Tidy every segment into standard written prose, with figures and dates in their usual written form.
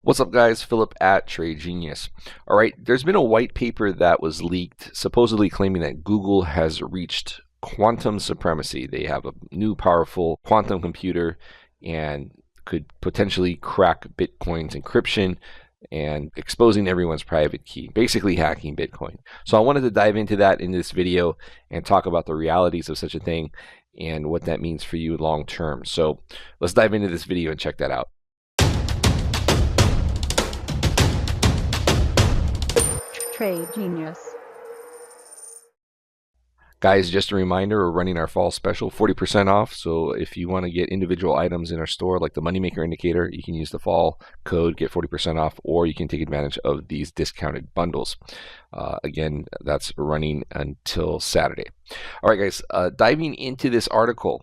What's up, guys? Philip at Trade Genius. All right, there's been a white paper that was leaked supposedly claiming that Google has reached quantum supremacy. They have a new powerful quantum computer and could potentially crack Bitcoin's encryption and exposing everyone's private key, basically hacking Bitcoin. So I wanted to dive into that in this video and talk about the realities of such a thing and what that means for you long term. So let's dive into this video and check that out. Trade Genius. Guys, just a reminder, we're running our fall special, 40% off. So if you want to get individual items in our store, like the Moneymaker Indicator, you can use the fall code, get 40% off, or you can take advantage of these discounted bundles. Again, that's running until Saturday. All right, guys, diving into this article,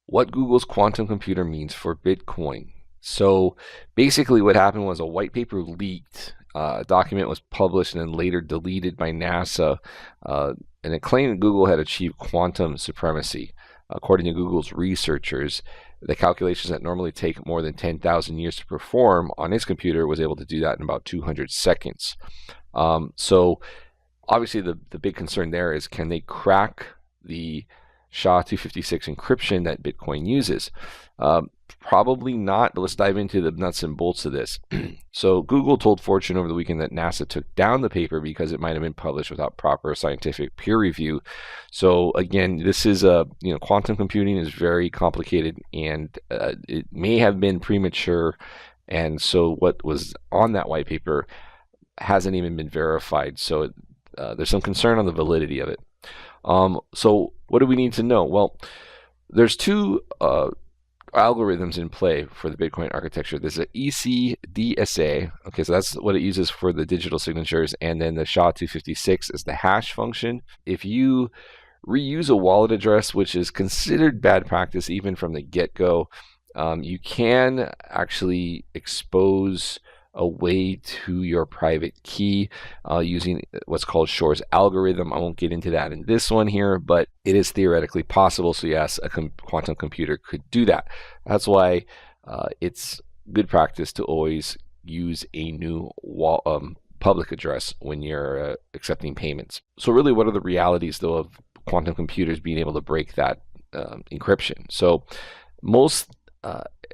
what Google's quantum computer means for Bitcoin. So basically what happened was a white paper leaked. A document was published and then later deleted by NASA, and it claimed that Google had achieved quantum supremacy. According to Google's researchers, the calculations that normally take more than 10,000 years to perform on its computer was able to do that in about 200 seconds. So obviously the big concern there is, can they crack the SHA-256 encryption that Bitcoin uses? Probably not, but let's dive into the nuts and bolts of this. So Google told Fortune over the weekend that NASA took down the paper because it might have been published without proper scientific peer review. So again, this is quantum computing is very complicated, and it may have been premature, and so what was on that white paper hasn't even been verified. So there's some concern on the validity of it. So what do we need to know? Well, there's two algorithms in play for the Bitcoin architecture. There's an ECDSA, okay, so that's what it uses for the digital signatures, and then the SHA-256 is the hash function. If you reuse a wallet address, which is considered bad practice even from the get-go, you can actually expose a way to your private key using what's called Shor's algorithm. I won't get into that in this one here, but it is theoretically possible. So yes, a quantum computer could do that. That's why it's good practice to always use a new public address when you're accepting payments. So really, what are the realities though of quantum computers being able to break that encryption? So most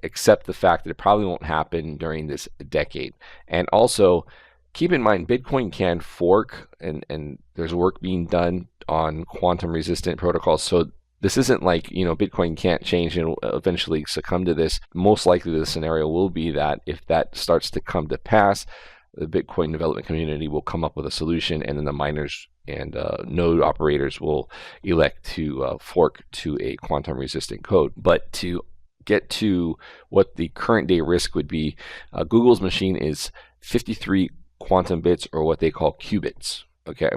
accept the fact that it probably won't happen during this decade. And also keep in mind, Bitcoin can fork, and there's work being done on quantum resistant protocols. So this isn't like, Bitcoin can't change and eventually succumb to this. Most likely the scenario will be that if that starts to come to pass, the Bitcoin development community will come up with a solution, and then the miners and node operators will elect to fork to a quantum resistant code. But to get to what the current day risk would be, Google's machine is 53 quantum bits, or what they call qubits. Okay,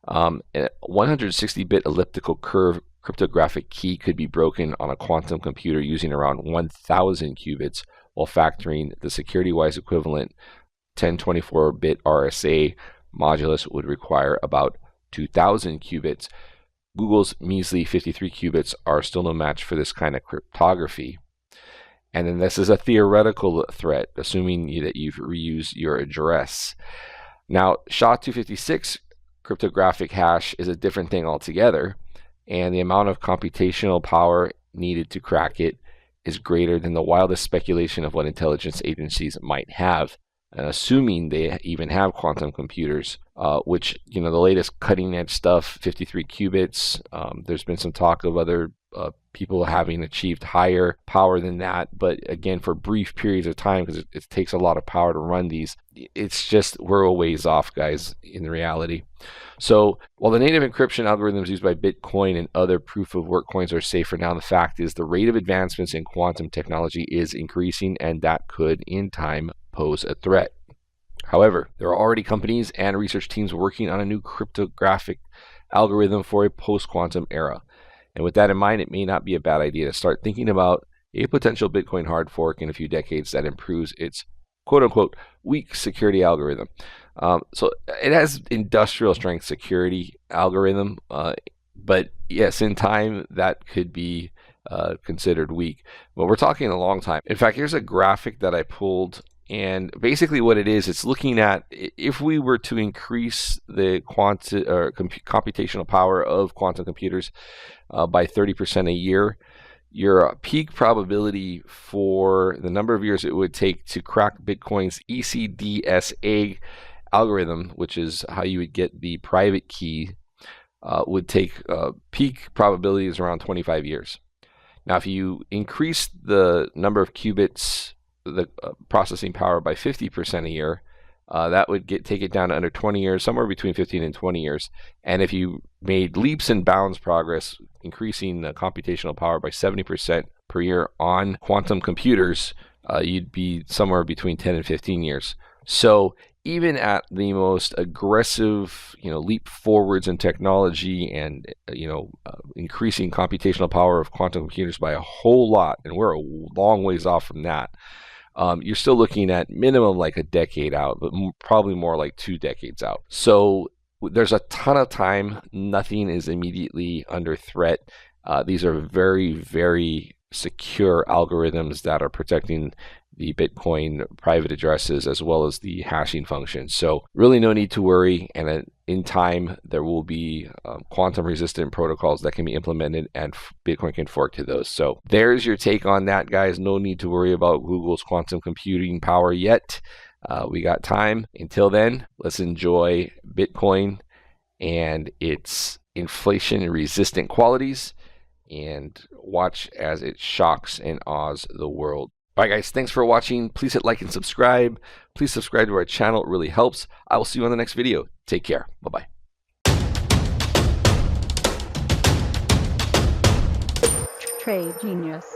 a 160-bit elliptical curve cryptographic key could be broken on a quantum computer using around 1,000 qubits, while factoring the security-wise equivalent 1024-bit RSA modulus would require about 2,000 qubits. Google's measly 53 qubits are still no match for this kind of cryptography. And then this is a theoretical threat, assuming that you've reused your address. Now, SHA-256 cryptographic hash is a different thing altogether, and the amount of computational power needed to crack it is greater than the wildest speculation of what intelligence agencies might have. And assuming they even have quantum computers, which, the latest cutting edge stuff, 53 qubits, there's been some talk of other people having achieved higher power than that, but again, for brief periods of time, because it takes a lot of power to run these. It's just, we're a ways off, guys, in reality. So while the native encryption algorithms used by Bitcoin and other proof of work coins are safe for now, the fact is the rate of advancements in quantum technology is increasing, and that could in time pose a threat. However, there are already companies and research teams working on a new cryptographic algorithm for a post-quantum era. And with that in mind, it may not be a bad idea to start thinking about a potential Bitcoin hard fork in a few decades that improves its quote-unquote weak security algorithm. So it has industrial strength security algorithm, but yes, in time that could be considered weak. But we're talking a long time. In fact, here's a graphic that I pulled And basically what it is, it's looking at if we were to increase the computational power of quantum computers by 30% a year, your peak probability for the number of years it would take to crack Bitcoin's ECDSA algorithm, which is how you would get the private key, would take peak probability is around 25 years. Now, if you increase the number of qubits, the processing power by 50% a year, that would take it down to under 20 years, somewhere between 15 and 20 years. And if you made leaps and bounds progress, increasing the computational power by 70% per year on quantum computers, you'd be somewhere between 10 and 15 years. So even at the most aggressive, leap forwards in technology and, increasing computational power of quantum computers by a whole lot, and we're a long ways off from that, you're still looking at minimum like a decade out, but probably more like 2 decades out. So there's a ton of time. Nothing is immediately under threat. These are very, very secure algorithms that are protecting the Bitcoin private addresses as well as the hashing function. So really no need to worry. And in time, there will be quantum resistant protocols that can be implemented and Bitcoin can fork to those. So there's your take on that, guys. No need to worry about Google's quantum computing power yet. We got time. Until then, let's enjoy Bitcoin and its inflation resistant qualities and watch as it shocks and awes the world. All right, guys, thanks for watching. Please hit like and subscribe. Please subscribe to our channel. It really helps. I will see you on the next video. Take care. Bye-bye. Trade Genius.